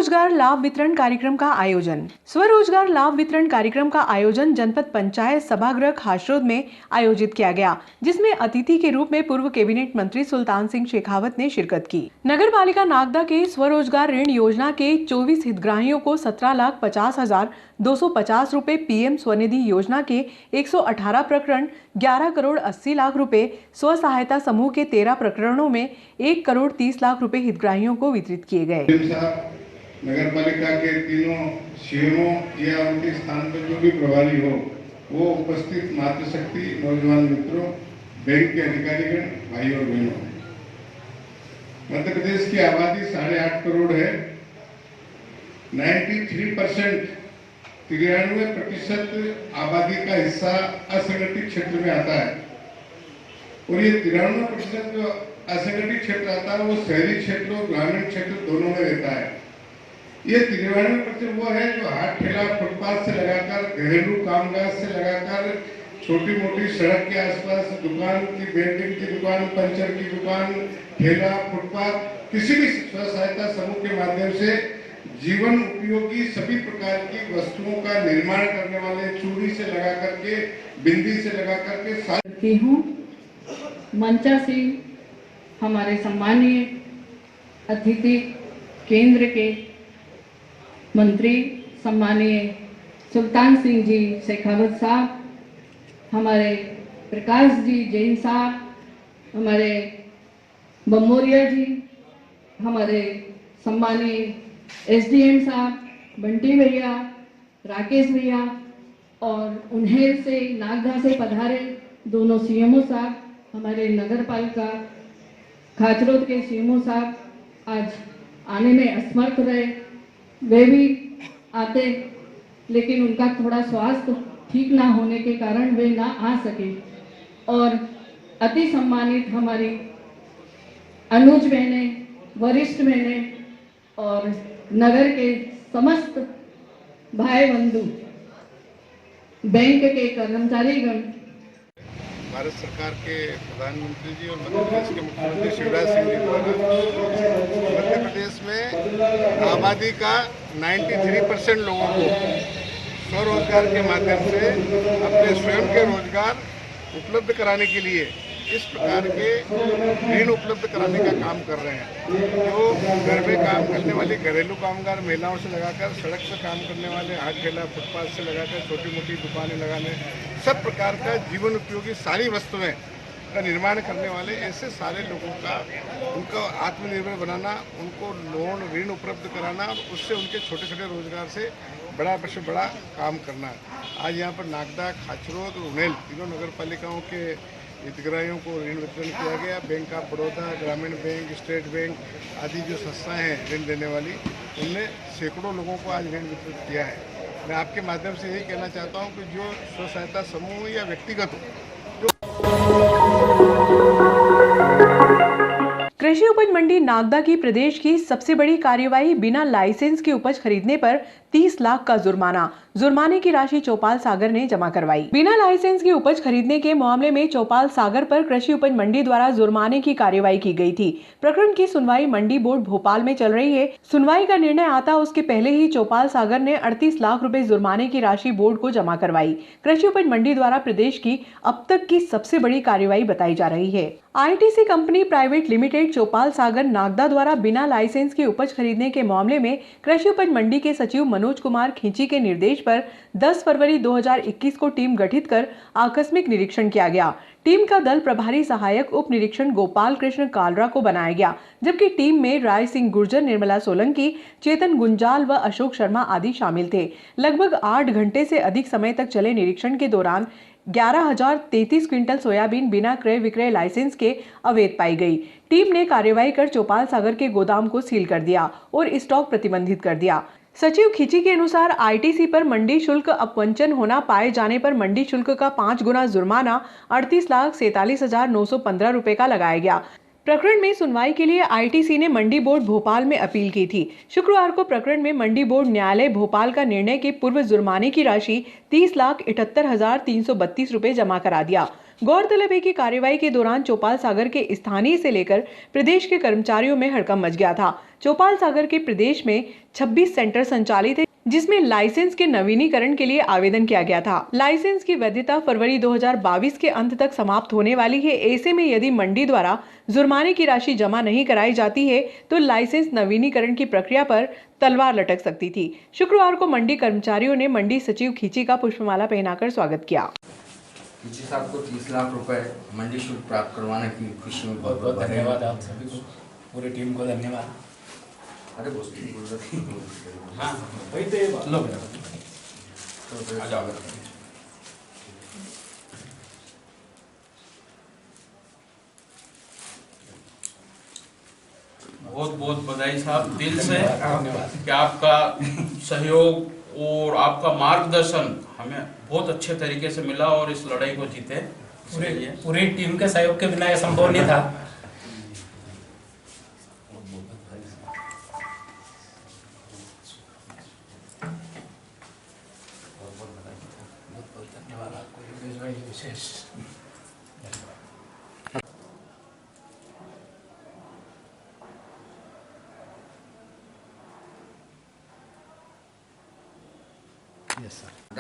स्वरोजगार लाभ वितरण कार्यक्रम का आयोजन। स्वरोजगार लाभ वितरण कार्यक्रम का आयोजन जनपद पंचायत सभागृह खासरोद में आयोजित किया गया, जिसमें अतिथि के रूप में पूर्व कैबिनेट मंत्री सुल्तान सिंह शेखावत ने शिरकत की। नगर पालिका नागदा के स्वरोजगार ऋण योजना के 24 हितग्राहियों को 17,50,250 रुपए, पीएम स्वनिधि योजना के 118 प्रकरण, 11 करोड़ 80 लाख रुपए, स्व सहायता समूह के 13 प्रकरणों में 1 करोड़ 30 लाख रुपए हितग्राहियों को वितरित किए गए। नगर पालिका के तीनों सीएमओ या उनके स्थान पर जो भी प्रभारी हो, वो उपस्थित मातृशक्ति, नौजवान मित्रों, बैंक के अधिकारीगण, भाई और बहनों, मध्य प्रदेश की आबादी 8.5 करोड़ है। 93% 93% आबादी का हिस्सा असंगठित क्षेत्र में आता है और ये 93% जो असंगठित क्षेत्र आता है वो शहरी क्षेत्र और ग्रामीण क्षेत्र दोनों में रहता है। ये 93% वो है जो हाथ ठेला, फुटपाथ से लगाकर घरेलू कामकाज से लगाकर छोटी मोटी सड़क के आसपास दुकान की, वेल्डिंग की दुकान, पंचर की दुकान, ठेला, फुटपाथ, किसी भी स्व सहायता समूह के माध्यम से जीवन उपयोगी सभी प्रकार की वस्तुओं का निर्माण करने वाले, चूड़ी से लगा करके, बिंदी से लगा करके साथी हूँ। मंचा से हमारे सम्मानीय अतिथि केंद्र के मंत्री सम्मानीय सुल्तान सिंह जी शेखावत साहब, हमारे प्रकाश जी जैन साहब, हमारे बमोरिया जी, हमारे सम्मानीय एसडीएम साहब, बंटी भैया, राकेश भैया और उन्हें से नागदा से पधारे दोनों सीएमओ साहब, हमारे नगर पालिका खाचरोद के सीएमओ साहब आज आने में असमर्थ रहे। वे भी आते, लेकिन उनका थोड़ा स्वास्थ्य ठीक ना होने के कारण वे ना आ सके। और अति सम्मानित हमारी अनुज बहने, वरिष्ठ बहने और नगर के समस्त भाई बंधु, बैंक के कर्मचारीगण, भारत सरकार के प्रधानमंत्री जी और मध्य प्रदेश के मुख्यमंत्री शिवराज सिंह जी द्वारा मध्य प्रदेश में आबादी का 93% लोगों को स्वरोजगार के माध्यम से अपने स्वयं के रोजगार उपलब्ध कराने के लिए इस प्रकार के ऋण उपलब्ध कराने का काम कर रहे हैं। जो घर में काम करने वाली घरेलू कामगार महिलाओं से लगाकर सड़क पर काम करने वाले, हाथ ठेला, फुटपाथ से लगाकर छोटी मोटी दुकानें लगाने, सब प्रकार का जीवन उपयोगी सारी वस्तुएं का निर्माण करने वाले ऐसे सारे लोगों का उनको आत्मनिर्भर बनाना, उनको लोन ऋण उपलब्ध कराना और उससे उनके छोटे छोटे रोजगार से बड़ा से बड़ा काम करना। आज यहाँ पर नागदा, खाचरोद और उनेल तीनों नगर पालिकाओं के हितग्राहियों को ऋण वितरण किया गया। बैंक ऑफ बड़ौदा, ग्रामीण बैंक, स्टेट बैंक आदि जो संस्थाएं हैं ऋण देने वाली, उनने सैकड़ों लोगों को आज ऋण वितरित किया है। मैं आपके माध्यम से यही कहना चाहता हूं कि जो स्व सहायता समूह या व्यक्तिगत कृषि उपज मंडी नागदा की प्रदेश की सबसे बड़ी कार्यवाही, बिना लाइसेंस की उपज खरीदने पर 30 लाख का जुर्माना। जुर्माने की राशि चौपाल सागर ने जमा करवाई। बिना लाइसेंस की उपज खरीदने के मामले में चौपाल सागर पर कृषि उपज मंडी द्वारा जुर्माने की कार्यवाही की गई थी। प्रकरण की सुनवाई मंडी बोर्ड भोपाल में चल रही है। सुनवाई का निर्णय आता उसके पहले ही चौपाल सागर ने 38 लाख रुपए जुर्माने की राशि बोर्ड को जमा करवाई। कृषि उपज मंडी द्वारा प्रदेश की अब तक की सबसे बड़ी कार्यवाही बताई जा रही है। आईटीसी कंपनी प्राइवेट लिमिटेड चौपाल सागर नागदा द्वारा बिना लाइसेंस की उपज खरीदने के मामले में कृषि उपज मंडी के सचिव मनोज कुमार खींची के निर्देश पर 10 फरवरी 2021 को टीम गठित कर आकस्मिक निरीक्षण किया गया। टीम का दल प्रभारी सहायक उप निरीक्षण गोपाल कृष्ण कालरा को बनाया गया, जबकि टीम में राय सिंह गुर्जर, निर्मला सोलंकी, चेतन गुंजाल व अशोक शर्मा आदि शामिल थे। लगभग 8 घंटे से अधिक समय तक चले निरीक्षण के दौरान 11,033 क्विंटल सोयाबीन बिना क्रय विक्रय लाइसेंस के अवैध पाई गई। टीम ने कार्यवाही कर चौपाल सागर के गोदाम को सील कर दिया और स्टॉक प्रतिबंधित कर दिया। सचिव खींची के अनुसार आईटीसी पर मंडी शुल्क अपवंचन होना पाए जाने पर मंडी शुल्क का 5 गुना जुर्माना 38,47,915 रुपए का लगाया गया। प्रकरण में सुनवाई के लिए आईटीसी ने मंडी बोर्ड भोपाल में अपील की थी। शुक्रवार को प्रकरण में मंडी बोर्ड न्यायालय भोपाल का निर्णय के पूर्व जुर्माने की राशि 30,78,332 रुपए जमा करा दिया। गौरतलब है कि कार्यवाही के दौरान चौपाल सागर के स्थानीय से लेकर प्रदेश के कर्मचारियों में हड़कंप मच गया था। चौपाल सागर के प्रदेश में 26 सेंटर संचालित है, जिसमें लाइसेंस के नवीनीकरण के लिए आवेदन किया गया था। लाइसेंस की वैधता फरवरी 2022 के अंत तक समाप्त होने वाली है। ऐसे में यदि मंडी द्वारा जुर्माने की राशि जमा नहीं कराई जाती है तो लाइसेंस नवीनीकरण की प्रक्रिया पर तलवार लटक सकती थी। शुक्रवार को मंडी कर्मचारियों ने मंडी सचिव खींची का पुष्पमाला पहनाकर स्वागत किया। खींची साहब को 30 लाख रुपए मंडी शुल्क प्राप्त करवाने की खुशी में बहुत बहुत धन्यवाद आप सभी को, पूरी टीम को धन्यवाद। अरे बोल हाँ वही तो ये बात लो आ जाओ। बहुत बहुत बधाई साहब, दिल से कि आपका सहयोग और आपका मार्गदर्शन हमें बहुत अच्छे तरीके से मिला और इस लड़ाई को जीते। पूरी टीम के सहयोग के बिना यह संभव नहीं था। धन्यवाद आपको विशेष।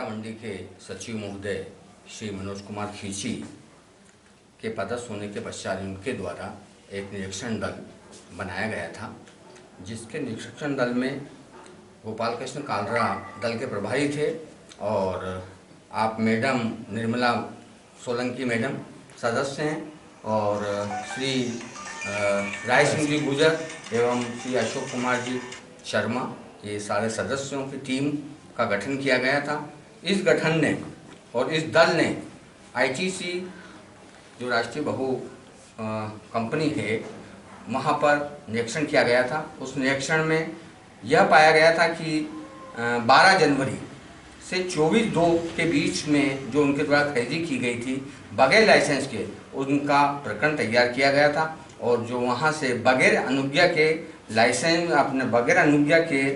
मंडी के सचिव महोदय श्री मनोज कुमार खींची के पदस्थ होने के पश्चात उनके द्वारा एक निरीक्षण दल बनाया गया था, जिसके निरीक्षण दल में गोपाल कृष्ण कालरा दल के प्रभारी थे और आप मैडम निर्मला सोलंकी मैडम सदस्य हैं और श्री राय सिंह जी गुजर एवं श्री अशोक कुमार जी शर्मा, ये सारे सदस्यों की टीम का गठन किया गया था। इस गठन ने और इस दल ने आईटीसी जो राष्ट्रीय बहु कंपनी है वहाँ पर निरीक्षण किया गया था। उस निरीक्षण में यह पाया गया था कि 12 जनवरी से 24/2 के बीच में जो उनके द्वारा खरीदी की गई थी बगैर लाइसेंस के, उनका प्रकरण तैयार किया गया था और जो वहाँ से बगैर अनुज्ञा के लाइसेंस अपने बगैर अनुज्ञा के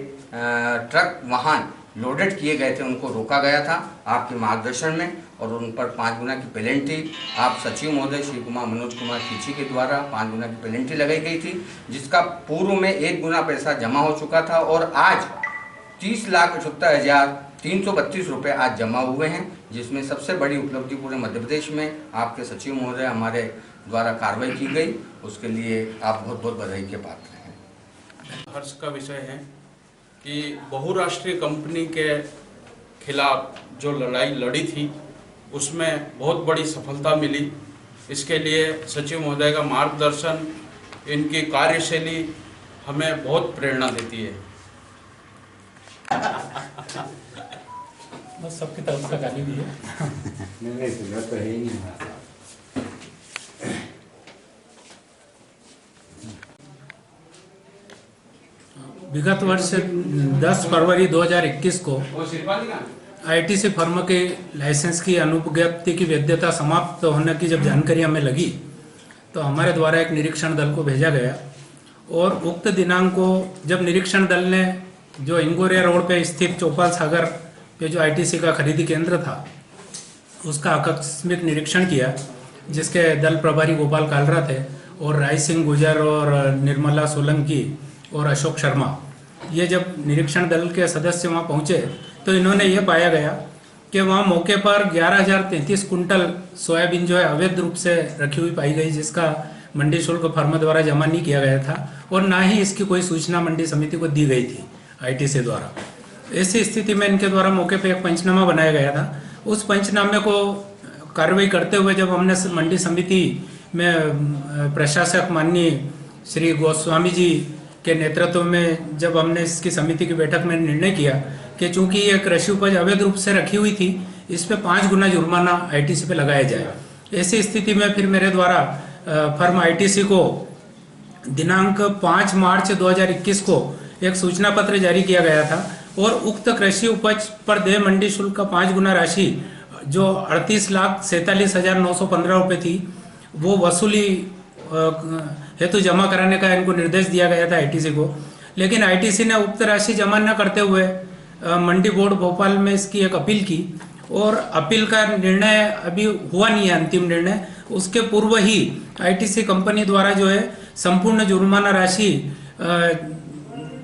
ट्रक वाहन लोडेड किए गए थे उनको रोका गया था आपके मार्गदर्शन में और उन पर 5 गुना की पेनल्टी आप सचिव महोदय श्री मनोज कुमार खींची के द्वारा 5 गुना की पेनल्टी लगाई गई थी, जिसका पूर्व में 1 गुना पैसा जमा हो चुका था और आज 30,78,332 रुपये आज जमा हुए हैं, जिसमें सबसे बड़ी उपलब्धि पूरे मध्य प्रदेश में आपके सचिव महोदय हमारे द्वारा कार्रवाई की गई, उसके लिए आप बहुत बहुत बधाई के पात्र हैं। हर्ष का विषय है कि बहुराष्ट्रीय कंपनी के खिलाफ जो लड़ाई लड़ी थी उसमें बहुत बड़ी सफलता मिली। इसके लिए सचिव महोदय का मार्गदर्शन, इनकी कार्यशैली हमें बहुत प्रेरणा देती है। बस सबकी तरफ से गाली भी है। नहीं तो है ही नहीं। विगत वर्ष 10 फरवरी 2021 को आईटीसी फर्म के लाइसेंस की अनुज्ञप्ति की वैधता समाप्त होने की जब जानकारी हमें लगी तो हमारे द्वारा एक निरीक्षण दल को भेजा गया और उक्त दिनांक को जब निरीक्षण दल ने जो इंगोरिया रोड पे स्थित चौपाल सागर पे जो आईटीसी का खरीदी केंद्र था उसका आकस्मिक निरीक्षण किया, जिसके दल प्रभारी गोपाल कालरा थे और राय सिंह गुजर और निर्मला सोलंकी और अशोक शर्मा। ये जब निरीक्षण दल के सदस्य वहाँ पहुँचे तो इन्होंने ये पाया गया कि वहाँ मौके पर 11,033 कुंटल सोयाबीन जो है अवैध रूप से रखी हुई पाई गई, जिसका मंडी शुल्क फर्म द्वारा जमा नहीं किया गया था और ना ही इसकी कोई सूचना मंडी समिति को दी गई थी आईटीसी द्वारा। ऐसी स्थिति में इनके द्वारा मौके पर एक पंचनामा बनाया गया था। उस पंचनामे को कार्रवाई करते हुए जब हमने मंडी समिति में प्रशासक माननीय श्री गोस्वामी जी के नेतृत्व में जब हमने इसकी समिति की बैठक में निर्णय किया कि चूंकि ये कृषि उपज अवैध रूप से रखी हुई थी, इस पे 5 गुना जुर्माना आईटीसी पे लगाया जाए। ऐसी स्थिति में फिर मेरे द्वारा फर्म आईटीसी को दिनांक 5 मार्च 2021 को एक सूचना पत्र जारी किया गया था और उक्त कृषि उपज पर देय मंडी शुल्क का 5 गुना राशि जो 38,47,915 रुपये थी वो वसूली हेतु जमा कराने का इनको निर्देश दिया गया था आईटीसी को, लेकिन आईटीसी ने उक्त राशि जमा न करते हुए मंडी बोर्ड भोपाल में इसकी एक अपील की और अपील का निर्णय अभी हुआ नहीं है अंतिम निर्णय। उसके पूर्व ही आईटीसी कंपनी द्वारा जो है संपूर्ण जुर्माना राशि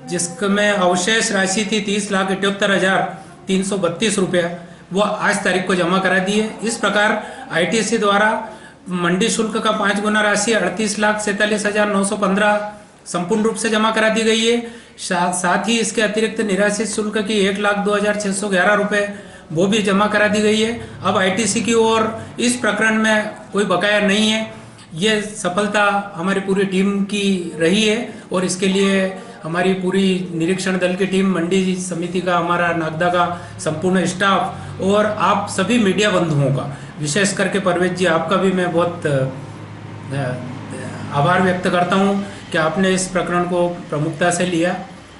जिसमें अवशेष राशि थी 30,78,332 रुपया, वो आज तारीख को जमा करा दी है। इस प्रकार आईटीसी द्वारा मंडी शुल्क का 5 गुना राशि 38,47,915 संपूर्ण रूप से जमा करा दी गई है। साथ ही इसके अतिरिक्त निराश्रित शुल्क की 1,02,611 रुपये वो भी जमा करा दी गई है। अब आईटीसी की ओर इस प्रकरण में कोई बकाया नहीं है। ये सफलता हमारी पूरी टीम की रही है और इसके लिए हमारी पूरी निरीक्षण दल की टीम, मंडी समिति का, हमारा नागदा का संपूर्ण स्टाफ और आप सभी मीडिया बंधुओं का, विशेष करके परवेज जी आपका भी मैं बहुत आभार व्यक्त करता हूं कि आपने इस प्रकरण को प्रमुखता से लिया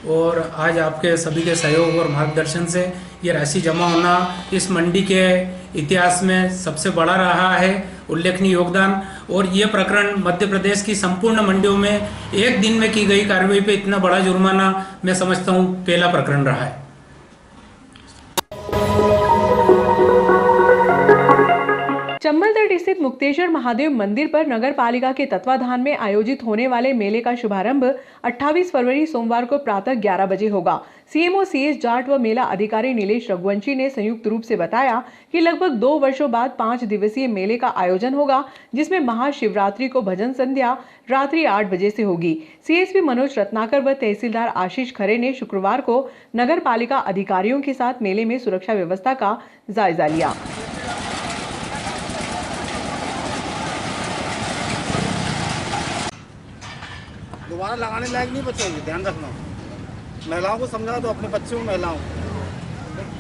और आज आपके सभी के सहयोग और मार्गदर्शन से ये राशि जमा होना इस मंडी के इतिहास में सबसे बड़ा रहा है, उल्लेखनीय योगदान। और ये प्रकरण मध्य प्रदेश की संपूर्ण मंडियों में एक दिन में की गई कार्रवाई पे इतना बड़ा जुर्माना मैं समझता हूँ पहला प्रकरण रहा है। चंबल तट स्थित मुक्तेश्वर महादेव मंदिर पर नगर पालिका के तत्वाधान में आयोजित होने वाले मेले का शुभारंभ 28 फरवरी सोमवार को प्रातः 11 बजे होगा। सीएमओ सीएस जाट व मेला अधिकारी नीलेश रघुवंशी ने संयुक्त रूप से बताया कि लगभग 2 वर्षों बाद 5 दिवसीय मेले का आयोजन होगा, जिसमें महाशिवरात्रि को भजन संध्या रात्रि 8 बजे से होगी। सीएसपी मनोज रत्नाकर व तहसीलदार आशीष खरे ने शुक्रवार को नगर पालिका अधिकारियों के साथ मेले में सुरक्षा व्यवस्था का जायजा लिया। दोबारा लगाने लायक नहीं बचेंगे, ध्यान रखना। महिलाओं को समझा दो, अपने बच्चों को, महिलाओं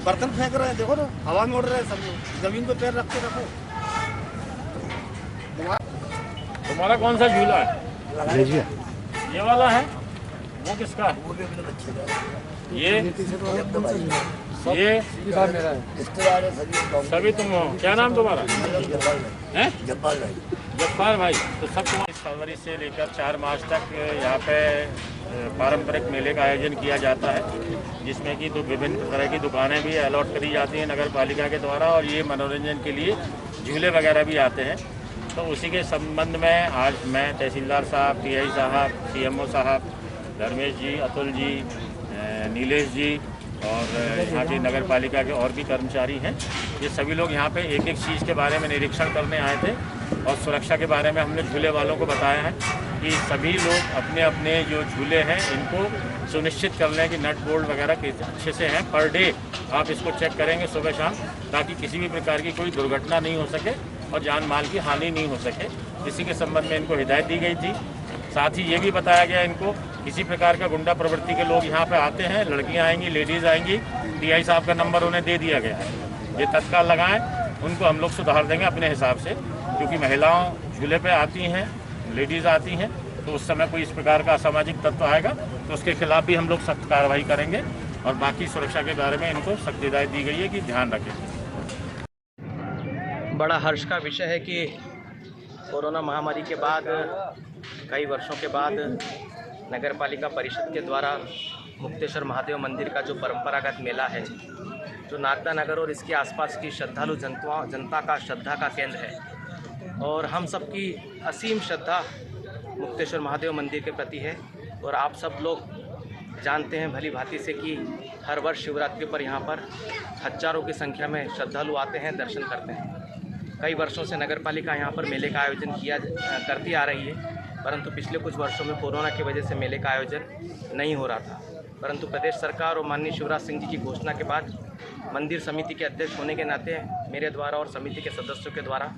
बर्तन फेंक रहे हैं, देखो ना हवा में उड़ रहे हैं सब लोग, जमीन पे पैर रख के रखो। तुम्हारा कौन सा झूला है? ये वाला है? वो किसका है? ये सभी तुम हो? क्या नाम तुम्हारा है? जब्बार भाई। तो सब 20 फरवरी से लेकर 4 मार्च तक यहाँ पे पारंपरिक मेले का आयोजन किया जाता है, जिसमें कि विभिन्न तरह की दुकानें भी अलॉट करी जाती हैं नगर पालिका के द्वारा और ये मनोरंजन के लिए झूले वगैरह भी आते हैं। तो उसी के संबंध में आज मैं तहसीलदार साहब, टीआई साहब, सीएमओ साहब, धर्मेश जी, अतुल जी, नीलेश जी और यहाँ की नगर पालिका के और भी कर्मचारी हैं, ये सभी लोग यहाँ पे एक एक चीज़ के बारे में निरीक्षण करने आए थे और सुरक्षा के बारे में हमने झूले वालों को बताया है कि सभी लोग अपने अपने जो झूले हैं इनको सुनिश्चित कर लें कि नट बोल्ट वगैरह अच्छे से हैं। पर डे आप इसको चेक करेंगे सुबह शाम, ताकि किसी भी प्रकार की कोई दुर्घटना नहीं हो सके और जान माल की हानि नहीं हो सके। इसी के संबंध में इनको हिदायत दी गई थी। साथ ही ये भी बताया गया इनको किसी प्रकार का गुंडा प्रवृत्ति के लोग यहाँ पे आते हैं, लड़कियाँ आएंगी, लेडीज़ आएंगी, टीआई साहब का नंबर उन्हें दे दिया गया है, ये तत्काल लगाएं, उनको हम लोग सुधार देंगे अपने हिसाब से। क्योंकि महिलाओं झूले पे आती हैं, लेडीज़ आती हैं, तो उस समय कोई इस प्रकार का असामाजिक तत्व आएगा तो उसके खिलाफ भी हम लोग सख्त कार्रवाई करेंगे। और बाकी सुरक्षा के बारे में इनको सख्त हिदायत दी गई है कि ध्यान रखें। बड़ा हर्ष का विषय है कि कोरोना महामारी के बाद कई वर्षों के बाद नगर पालिका परिषद के द्वारा मुक्तेश्वर महादेव मंदिर का जो परंपरागत मेला है, जो नागदा नगर और इसके आसपास की श्रद्धालु जनता का श्रद्धा का केंद्र है और हम सबकी असीम श्रद्धा मुक्तेश्वर महादेव मंदिर के प्रति है। और आप सब लोग जानते हैं भली भांति से कि हर वर्ष शिवरात्रि पर यहाँ पर हजारों की संख्या में श्रद्धालु आते हैं, दर्शन करते हैं। कई वर्षों से नगर पालिका यहाँ पर मेले का आयोजन करती आ रही है, परंतु पिछले कुछ वर्षों में कोरोना की वजह से मेले का आयोजन नहीं हो रहा था। परंतु प्रदेश सरकार और माननीय शिवराज सिंह जी की घोषणा के बाद मंदिर समिति के अध्यक्ष होने के नाते मेरे द्वारा और समिति के सदस्यों के द्वारा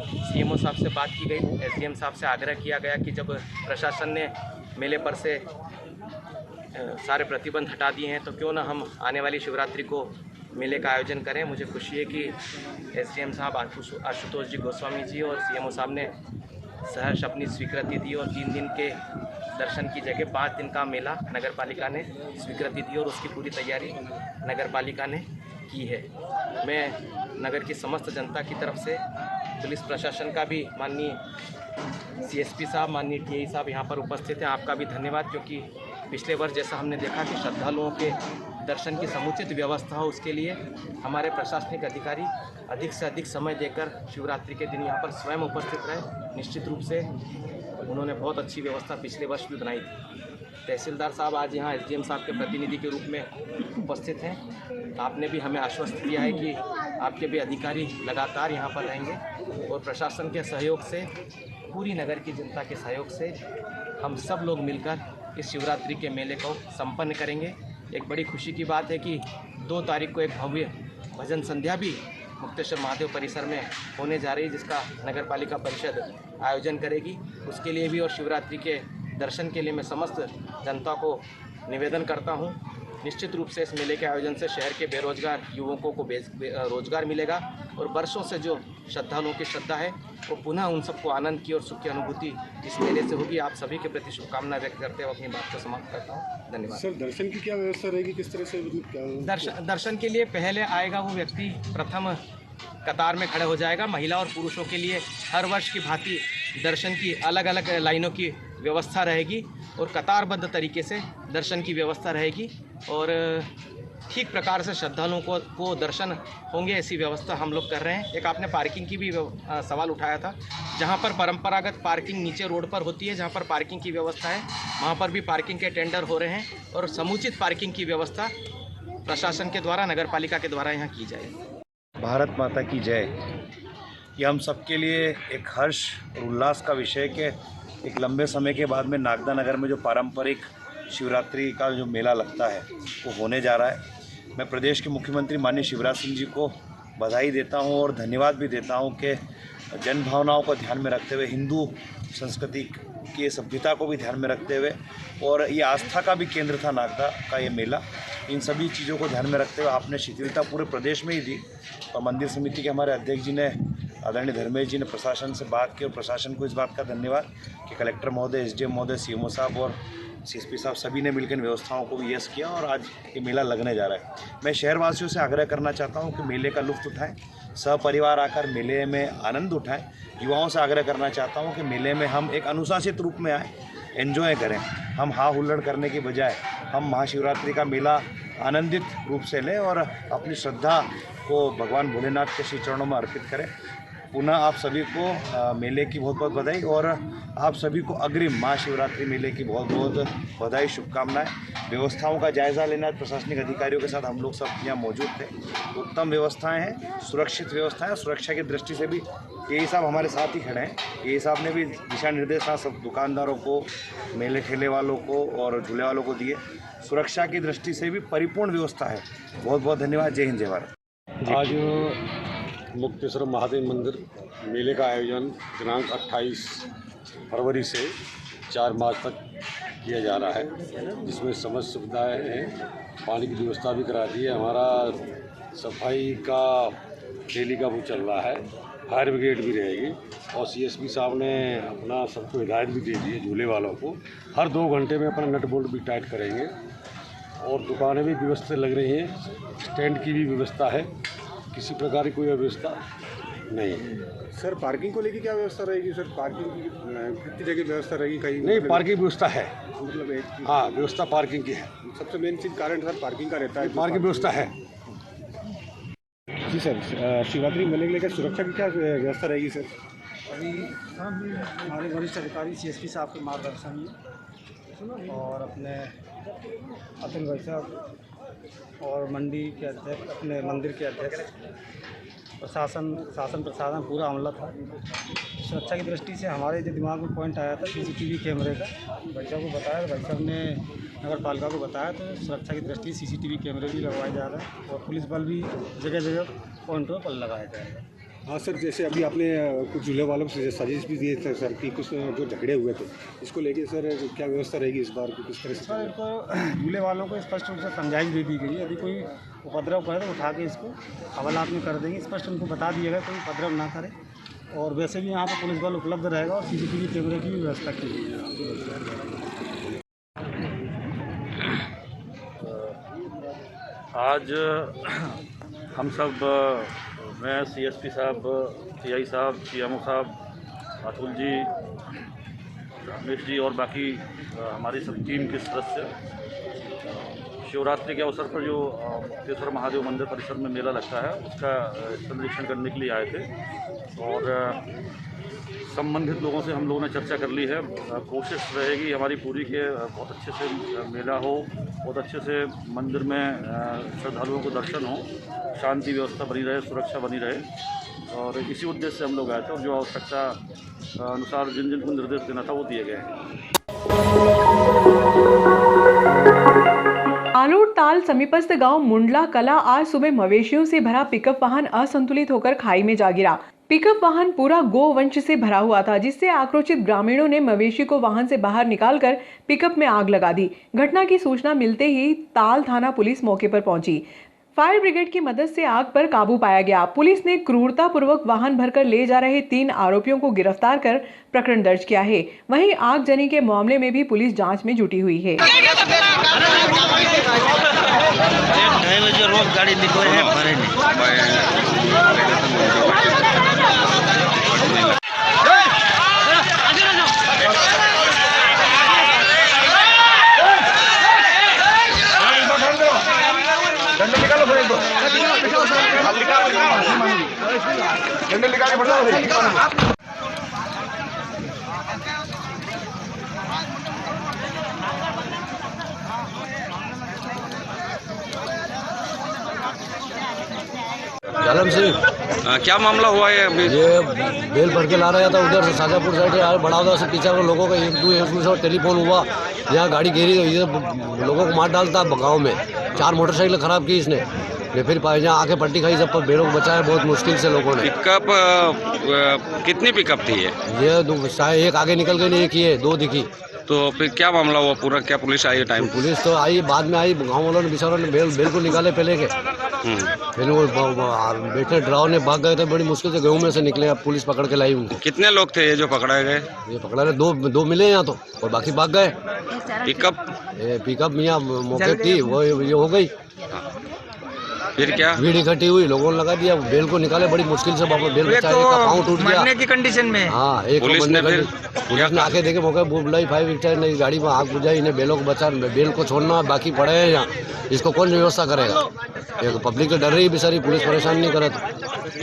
सीएमओ साहब से बात की गई, एसडीएम साहब से आग्रह किया गया कि जब प्रशासन ने मेले पर से सारे प्रतिबंध हटा दिए हैं तो क्यों ना हम आने वाली शिवरात्रि को मेले का आयोजन करें। मुझे खुशी है कि एसडीएम साहब आशुतोष जी गोस्वामी जी और सीएमओ साहब ने सहर्ष अपनी स्वीकृति दी और 3 दिन के दर्शन की जगह 5 दिन का मेला नगर पालिका ने स्वीकृति दी और उसकी पूरी तैयारी नगर पालिका ने की है। मैं नगर की समस्त जनता की तरफ से पुलिस प्रशासन का भी, माननीय CSP साहब, माननीय TI साहब यहाँ पर उपस्थित हैं, आपका भी धन्यवाद, क्योंकि पिछले वर्ष जैसा हमने देखा कि श्रद्धालुओं के दर्शन की समुचित व्यवस्था हो, उसके लिए हमारे प्रशासनिक अधिकारी अधिक से अधिक समय देकर शिवरात्रि के दिन यहाँ पर स्वयं उपस्थित रहे। निश्चित रूप से उन्होंने बहुत अच्छी व्यवस्था पिछले वर्ष भी बनाई थी। तहसीलदार साहब आज यहाँ SDM साहब के प्रतिनिधि के रूप में उपस्थित हैं। आपने भी हमें आश्वस्त किया है कि आपके भी अधिकारी लगातार यहाँ पर रहेंगे और प्रशासन के सहयोग से, पूरी नगर की जनता के सहयोग से हम सब लोग मिलकर इस शिवरात्रि के मेले को संपन्न करेंगे। एक बड़ी खुशी की बात है कि 2 तारीख को एक भव्य भजन संध्या भी मुक्तेश्वर महादेव परिसर में होने जा रही है, जिसका नगर पालिका परिषद आयोजन करेगी। उसके लिए भी और शिवरात्रि के दर्शन के लिए मैं समस्त जनता को निवेदन करता हूं। निश्चित रूप से इस मेले के आयोजन से शहर के बेरोजगार युवकों को रोजगार मिलेगा और वर्षों से जो श्रद्धालुओं की श्रद्धा है वो पुनः उन सबको आनंद की और सुख की अनुभूति इस मेले से होगी। आप सभी के प्रति शुभकामनाएं व्यक्त करते हुए अपनी बात को समाप्त करता हूँ। धन्यवाद। सर, दर्शन की क्या व्यवस्था रहेगी, किस तरह से दर्शन के लिए पहले आएगा वो व्यक्ति प्रथम कतार में खड़े हो जाएगा। महिला और पुरुषों के लिए हर वर्ष की भांति दर्शन की अलग अलग लाइनों की व्यवस्था रहेगी और कतारबद्ध तरीके से दर्शन की व्यवस्था रहेगी और ठीक प्रकार से श्रद्धालुओं को दर्शन होंगे, ऐसी व्यवस्था हम लोग कर रहे हैं। एक आपने पार्किंग की भी सवाल उठाया था, जहां पर परंपरागत पार्किंग नीचे रोड पर होती है, जहां पर पार्किंग की व्यवस्था है, वहां पर भी पार्किंग के टेंडर हो रहे हैं और समुचित पार्किंग की व्यवस्था प्रशासन के द्वारा, नगर पालिका के द्वारा यहाँ की जाएगी। भारत माता की जय। ये हम सबके लिए एक हर्ष और उल्लास का विषय कि एक लंबे समय के बाद में नागदा नगर में जो पारंपरिक शिवरात्रि का जो मेला लगता है वो होने जा रहा है। मैं प्रदेश के मुख्यमंत्री माननीय शिवराज सिंह जी को बधाई देता हूं और धन्यवाद भी देता हूं कि जन भावनाओं को ध्यान में रखते हुए, हिंदू संस्कृति की सभ्यता को भी ध्यान में रखते हुए, और ये आस्था का भी केंद्र था नागदा का ये मेला, इन सभी चीज़ों को ध्यान में रखते हुए आपने शिथिलता पूरे प्रदेश में ही दी और मंदिर समिति के हमारे अध्यक्ष जी ने, आदरणीय धर्मेश जी ने प्रशासन से बात की और प्रशासन को इस बात का धन्यवाद कि कलेक्टर महोदय, SDM महोदय, CMO साहब और CSP साहब सभी ने मिलकर व्यवस्थाओं को भी यस किया और आज ये मेला लगने जा रहा है। मैं शहरवासियों से आग्रह करना चाहता हूँ कि मेले का लुत्फ़ उठाएं, सपरिवार आकर मेले में आनंद उठाएं। युवाओं से आग्रह करना चाहता हूँ कि मेले में हम एक अनुशासित रूप में आएँ, एंजॉय करें। हम हा हुल्लड़ करने के बजाय हम महाशिवरात्रि का मेला आनंदित रूप से लें और अपनी श्रद्धा को भगवान भोलेनाथ के श्री चरणों में अर्पित करें। पुनः आप सभी को मेले की बहुत बहुत बधाई और आप सभी को अग्रिम महाशिवरात्रि मेले की बहुत बहुत बधाई, शुभकामनाएं। व्यवस्थाओं का जायज़ा लेना प्रशासनिक अधिकारियों के साथ हम लोग सब यहाँ मौजूद थे। उत्तम व्यवस्थाएं हैं, सुरक्षित व्यवस्थाएं, सुरक्षा की दृष्टि से भी यही साहब हमारे साथ ही खड़े हैं। यही साहब ने भी दिशा निर्देश सब दुकानदारों को, मेले ठेले वालों को और झूले वालों को दिए। सुरक्षा की दृष्टि से भी परिपूर्ण व्यवस्था है। बहुत बहुत धन्यवाद। जय हिंद, जय भारत। आज मुक्तेश्वर महादेव मंदिर मेले का आयोजन दिनांक 28 फरवरी से 4 मार्च तक किया जा रहा है, जिसमें समस्त सुविधाएं हैं। पानी की व्यवस्था भी करा दी है। हमारा सफाई का डेली का वो चल रहा है। फायर ब्रिगेड भी रहेगी और CSP साहब ने अपना सबको हिदायत भी दे दी है झूले वालों को, हर 2 घंटे में अपना नट बोल्ट भी टाइट करेंगे और दुकानें भी व्यवस्थित लग रही हैं। स्टैंड की भी व्यवस्था है, किसी प्रकार की कोई व्यवस्था नहीं है। सर, पार्किंग को लेकर क्या व्यवस्था रहेगी? सर, पार्किंग की कितनी जगह व्यवस्था रहेगी? कहीं नहीं, पार्किंग व्यवस्था है, मतलब हाँ, व्यवस्था पार्किंग की है। सबसे मेन चीज़ कारण सर पार्किंग का रहता है। पार्किंग व्यवस्था है। जी सर, शिवरात्रि मेले को लेकर सुरक्षा की क्या व्यवस्था रहेगी सर? अभी हमारे वरिष्ठ अधिकारी CSP साहब के मार्गदर्शन में और अपने अतुल भाई साहब और मंडी के अध्यक्ष, अपने मंदिर के अध्यक्ष, प्रशासन पूरा अमला था। सुरक्षा की दृष्टि से हमारे जो दिमाग में पॉइंट आया था CCTV कैमरे का, भाई साहब को बताया, भाई साहब ने नगर पालिका को बताया, तो सुरक्षा की दृष्टि CCTV कैमरे भी लगवाए जा रहे हैं और पुलिस बल भी जगह जगह पॉइंटों पर लगाया जाएगा। हाँ सर, जैसे अभी आपने कुछ झूले वालों से साजिश भी दिए थे सर कि कुछ जो झगड़े हुए थे, इसको लेके सर क्या व्यवस्था रहेगी इस बार की? किस तरह से सर, इनको झूले वालों को स्पष्ट रूप से समझाइश दे दी गई है। यदि कोई उपद्रव करे तो उठा के इसको हवालात में कर देंगे। स्पष्ट उनको बता दिया गया कोई उपद्रव ना करे और वैसे भी यहाँ पर पुलिस बल उपलब्ध रहेगा और CCTV कैमरे की भी व्यवस्था की गई है। आज हम सब मैं CSP साहब, CI साहब, CMO साहब, अतुल जी, रमेश जी और बाकी हमारी सब टीम के सदस्य शिवरात्रि के अवसर पर जो मुक्तेश्वर महादेव मंदिर परिसर में मेला लगता है उसका स्थल निरीक्षण करने के लिए आए थे और संबंधित लोगों से हम लोगों ने चर्चा कर ली है। कोशिश रहेगी हमारी पूरी के बहुत अच्छे से मेला हो, बहुत अच्छे से मंदिर में श्रद्धालुओं को दर्शन हो, शांति व्यवस्था बनी रहे, सुरक्षा बनी रहे और इसी उद्देश्य से हम लोग आए थे और जो आवश्यकता अनुसार जिन जिन को निर्देश देना था वो दिए गए हैं। आलोट ताल समीपस्थ गांव मुंडला कला आज सुबह मवेशियों से भरा पिकअप वाहन असंतुलित होकर खाई में जा गिरा। पिकअप वाहन पूरा गोवंश से भरा हुआ था, जिससे आक्रोशित ग्रामीणों ने मवेशी को वाहन से बाहर निकालकर पिकअप में आग लगा दी। घटना की सूचना मिलते ही ताल थाना पुलिस मौके पर पहुंची। फायर ब्रिगेड की मदद से आग पर काबू पाया गया। पुलिस ने क्रूरतापूर्वक वाहन भरकर ले जा रहे 3 आरोपियों को गिरफ्तार कर प्रकरण दर्ज किया है। वहीं आगजनी के मामले में भी पुलिस जांच में जुटी हुई है। जालम सिंह, क्या मामला हुआ है अभी? ये बेल भर के ला रहा था उधर से शाजापुर साइड से बड़ौदा से पीछे को लोगों का एक दूसरे से टेलीफोन हुआ, यहाँ गाड़ी घेरी इधर लोगों को मार डालता गाँव में। 4 मोटरसाइकिल खराब की इसने, फिर यहाँ आके पट्टी खाई, सब बेलों को बचाया बहुत मुश्किल से लोगों ने। पिकअप कितनी पिकअप थी ये एक आगे निकल गई, एक ये 2 दिखी। तो फिर क्या मामला हुआ पूरा? क्या पुलिस आई टाइम? पुलिस तो आई, बाद में आई, गाँव वालों ने बेचारों ने बेल को निकाले पहले के। फिर वो बेटे ड्राइवर ने भाग गए थे, बड़ी मुश्किल से गाँव में से निकले, अब पुलिस पकड़ के लाई उनको। कितने लोग थे ये जो पकड़ाए गए? ये पकड़ा रहे 2 मिले यहाँ तो, और बाकी भाग गए। पिकअप यहाँ मौके थी वो ये हो गई। फिर क्या भीड़ इकट्ठी हुई, लोगों ने लगा दिया, बेल को निकाले बड़ी मुश्किल से, वापस बेल बचाया, तो पाँव टूट गया मरने की कंडीशन में। हाँ, एक पुलिस ने आके देखे मौके बुलाई, 5 स्टार नहीं गाड़ी में आग बुझाई, इन्हें बेलों को बचा, बेल को छोड़ना बाकी पड़े हैं यहाँ, इसको कौन व्यवस्था करेगा? ये पब्लिक तो डर रही बेचारी, पुलिस परेशान नहीं करे तो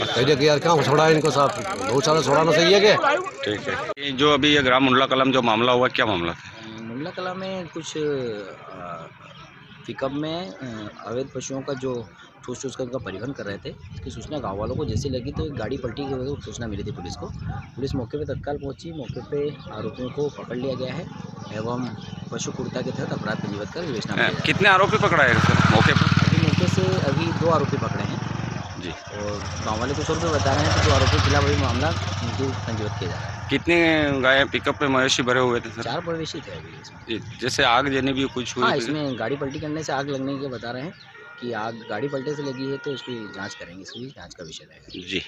कह दे कि यार कहाँ छोड़ा है इनको, साफ बहुत सारा छोड़ाना सही है क्या? ठीक है। जो अभी ये ग्राम मुंडला कला में जो मामला हुआ, क्या मामला था? मुंडला कला में कुछ पिकअप में अवैध पशुओं का जो ठूस कर उनका परिवहन कर रहे थे, इसकी सूचना गांव वालों को जैसे लगी तो गाड़ी पलटी की वजह से सूचना मिली थी पुलिस को। पुलिस मौके पे तत्काल पहुंची, मौके पे आरोपियों को पकड़ लिया गया है एवं पशु क्रूरता के तहत अपराध पंजीबद्ध कर विवेचना किया गया। कितने आरोपी पकड़ाए मौके पर? मौके से अभी 2 आरोपी पकड़े हैं जी, और गाँव वाले कुछ और भी बता रहे हैं कि 2 आरोपी के खिलाफ अभी मामला उनकी पंजीबद्ध किया जा रहा है। कितने गाय पिकअप पे मवेशी भरे हुए थे सर? 4 मवेशी थे अभी इसमें। जैसे आग जने भी कुछ हुई? हाँ, इसमें गाड़ी पलटी करने से आग लगने के बता रहे हैं कि आग गाड़ी पलटे से लगी है, तो इसकी जांच करेंगे, इसकी जांच का विषय रहेगा। जी।